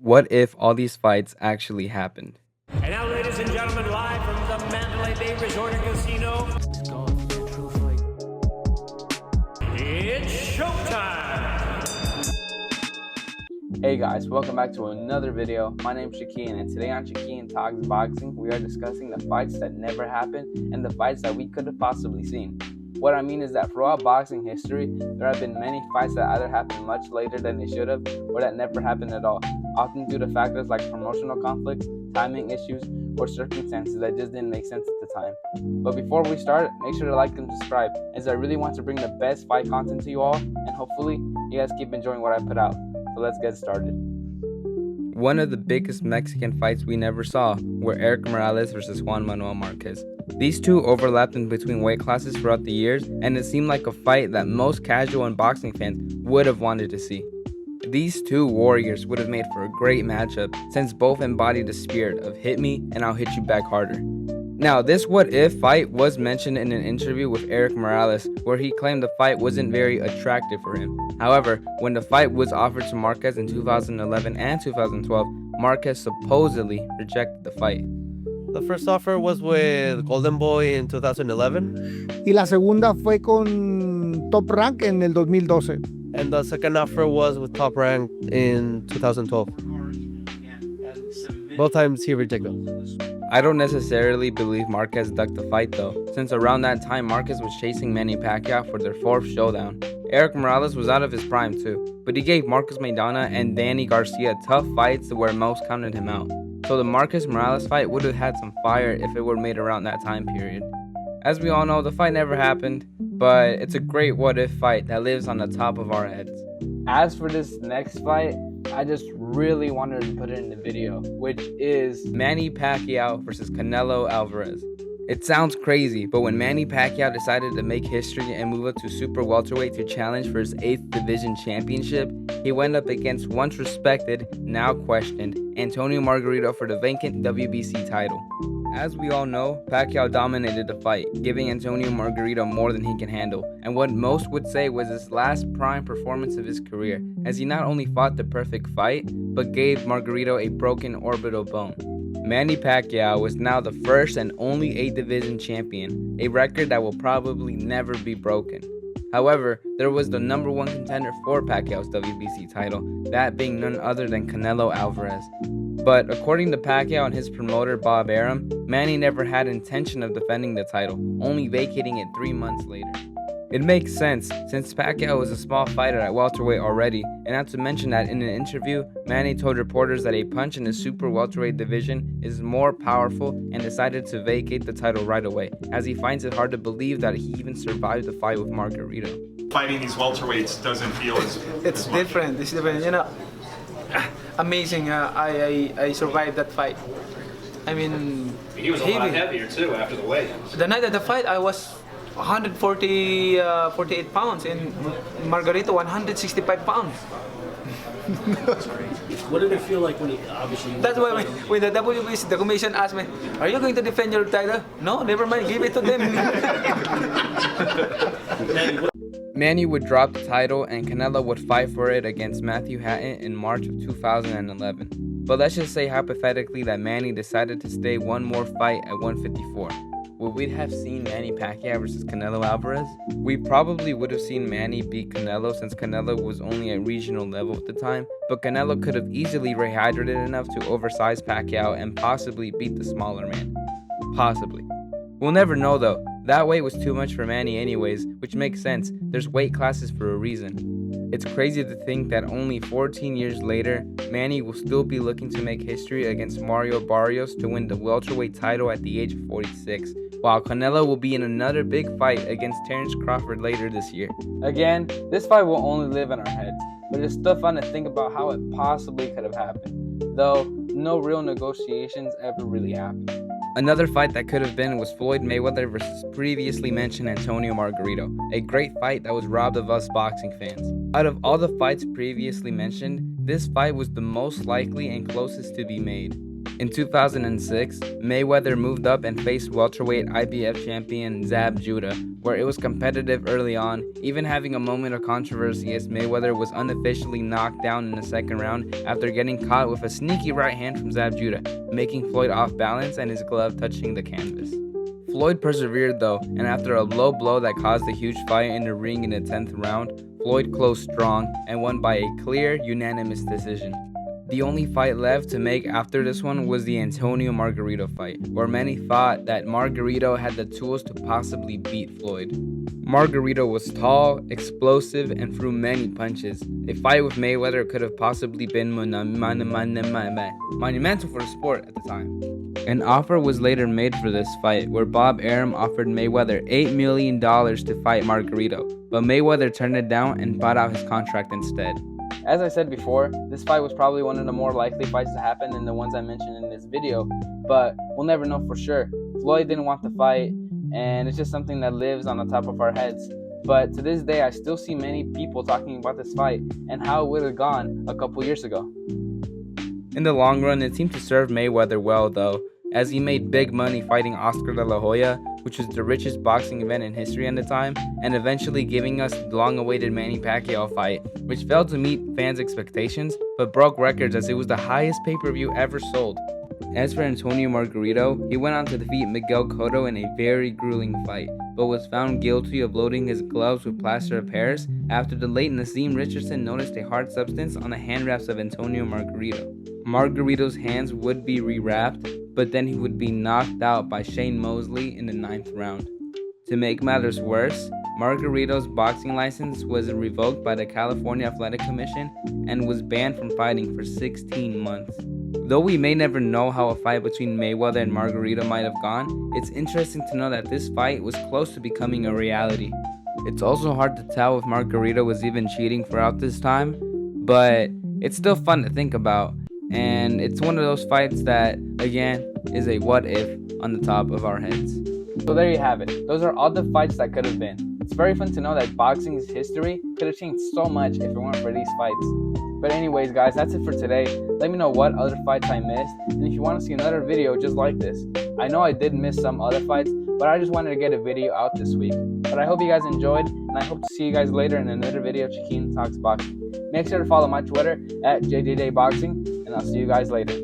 What if all these fights actually happened? And now, ladies and gentlemen, live from the Mandalay Bay Resort and Casino, it's going to be a true fight. It's showtime! Hey guys, welcome back to another video. My name's Chiquilin, and today on Chiquilin Talks Boxing, we are discussing the fights that never happened and the fights that we could have possibly seen. What I mean is that throughout boxing history, there have been many fights that either happened much later than they should have, or that never happened at all, often due to factors like promotional conflicts, timing issues, or circumstances that just didn't make sense at the time. But before we start, make sure to like and subscribe, as I really want to bring the best fight content to you all, and hopefully you guys keep enjoying what I put out. So let's get started. One of the biggest Mexican fights we never saw were Erik Morales versus Juan Manuel Marquez. These two overlapped in between weight classes throughout the years, and it seemed like a fight that most casual and boxing fans would have wanted to see. These two warriors would have made for a great matchup, since both embodied the spirit of hit me and I'll hit you back harder. Now, this what if fight was mentioned in an interview with Erik Morales, where he claimed the fight wasn't very attractive for him. However, when the fight was offered to Marquez in 2011 and 2012, Marquez supposedly rejected the fight. The first offer was with Golden Boy in 2011, y la segunda fue con Top Rank en el 2012. and the second offer was with Top Rank in 2012. Both times he rejected. I don't necessarily believe Marquez ducked the fight though, since around that time Marquez was chasing Manny Pacquiao for their fourth showdown. Erik Morales was out of his prime too, but he gave Marcos Maidana and Danny Garcia tough fights where most counted him out. So the Marquez Morales fight would have had some fire if it were made around that time period. As we all know, the fight never happened, but it's a great what-if fight that lives on the top of our heads. As for this next fight, I just really wanted to put it in the video, which is Manny Pacquiao versus Canelo Alvarez. It sounds crazy, but when Manny Pacquiao decided to make history and move up to super welterweight to challenge for his 8th division championship, he went up against once respected, now questioned, Antonio Margarito for the vacant WBC title. As we all know, Pacquiao dominated the fight, giving Antonio Margarito more than he can handle, and what most would say was his last prime performance of his career, as he not only fought the perfect fight, but gave Margarito a broken orbital bone. Manny Pacquiao was now the first and only 8th division champion, a record that will probably never be broken. However, there was the number one contender for Pacquiao's WBC title, that being none other than Canelo Alvarez. But according to Pacquiao and his promoter Bob Arum, Manny never had intention of defending the title, only vacating it 3 months later. It makes sense, since Pacquiao was a small fighter at welterweight already, and not to mention that in an interview, Manny told reporters that a punch in the super welterweight division is more powerful and decided to vacate the title right away, as he finds it hard to believe that he even survived the fight with Margarito. Fighting these welterweights doesn't feel as It's different. It's different. Amazing. I survived that fight. I mean, He was a lot heavier, too, after the weigh-in. the night of the fight, I was 48 pounds, and Margarito 165 pounds. What did it feel like when he obviously? That's why when the WBC, the commission asked me, "Are you going to defend your title?" No, never mind. Give it to them. Manny would drop the title and Canelo would fight for it against Matthew Hatton in March of 2011. But let's just say hypothetically that Manny decided to stay one more fight at 154. Would we have seen Manny Pacquiao versus Canelo Alvarez? We probably would have seen Manny beat Canelo, since Canelo was only at regional level at the time, but Canelo could have easily rehydrated enough to oversize Pacquiao and possibly beat the smaller man. Possibly. We'll never know though. That weight was too much for Manny anyways, which makes sense. There's weight classes for a reason. It's crazy to think that only 14 years later, Manny will still be looking to make history against Mario Barrios to win the welterweight title at the age of 46, while Canelo will be in another big fight against Terrence Crawford later this year. Again, this fight will only live in our heads, but it's still fun to think about how it possibly could have happened, though no real negotiations ever really happened. Another fight that could have been was Floyd Mayweather versus previously mentioned Antonio Margarito, a great fight that was robbed of us boxing fans. Out of all the fights previously mentioned, this fight was the most likely and closest to be made. In 2006, Mayweather moved up and faced welterweight IBF champion Zab Judah, where it was competitive early on, even having a moment of controversy as Mayweather was unofficially knocked down in the second round after getting caught with a sneaky right hand from Zab Judah, making Floyd off balance and his glove touching the canvas. Floyd persevered though, and after a low blow that caused a huge fight in the ring in the 10th round, Floyd closed strong and won by a clear, unanimous decision. The only fight left to make after this one was the Antonio Margarito fight, where many thought that Margarito had the tools to possibly beat Floyd. Margarito was tall, explosive, and threw many punches. A fight with Mayweather could have possibly been monumental for the sport at the time. An offer was later made for this fight, where Bob Arum offered Mayweather $8 million to fight Margarito, but Mayweather turned it down and bought out his contract instead. As I said before, this fight was probably one of the more likely fights to happen than the ones I mentioned in this video, but we'll never know for sure. Floyd didn't want the fight, and it's just something that lives on the top of our heads. But to this day, I still see many people talking about this fight and how it would have gone a couple years ago. In the long run, it seemed to serve Mayweather well though, as he made big money fighting Oscar de la Hoya, which was the richest boxing event in history at the time, and eventually giving us the long-awaited Manny Pacquiao fight, which failed to meet fans' expectations, but broke records as it was the highest pay-per-view ever sold. As for Antonio Margarito, he went on to defeat Miguel Cotto in a very grueling fight, but was found guilty of loading his gloves with plaster of Paris after the late Nazim Richardson noticed a hard substance on the hand wraps of Antonio Margarito. Margarito's hands would be rewrapped, but then he would be knocked out by Shane Mosley in the 9th round. To make matters worse, Margarito's boxing license was revoked by the California Athletic Commission and was banned from fighting for 16 months. Though we may never know how a fight between Mayweather and Margarito might have gone, it's interesting to know that this fight was close to becoming a reality. It's also hard to tell if Margarito was even cheating throughout this time, but it's still fun to think about. And it's one of those fights that, again, is a what if on the top of our heads. So there you have it. Those are all the fights that could have been. It's very fun to know that boxing's history could have changed so much if it weren't for these fights. But anyways, guys, that's it for today. Let me know what other fights I missed, and if you want to see another video just like this. I know I did miss some other fights, but I just wanted to get a video out this week. But I hope you guys enjoyed, and I hope to see you guys later in another video of Chiquilin Talks Boxing. Make sure to follow my Twitter at JJJBoxing, and I'll see you guys later.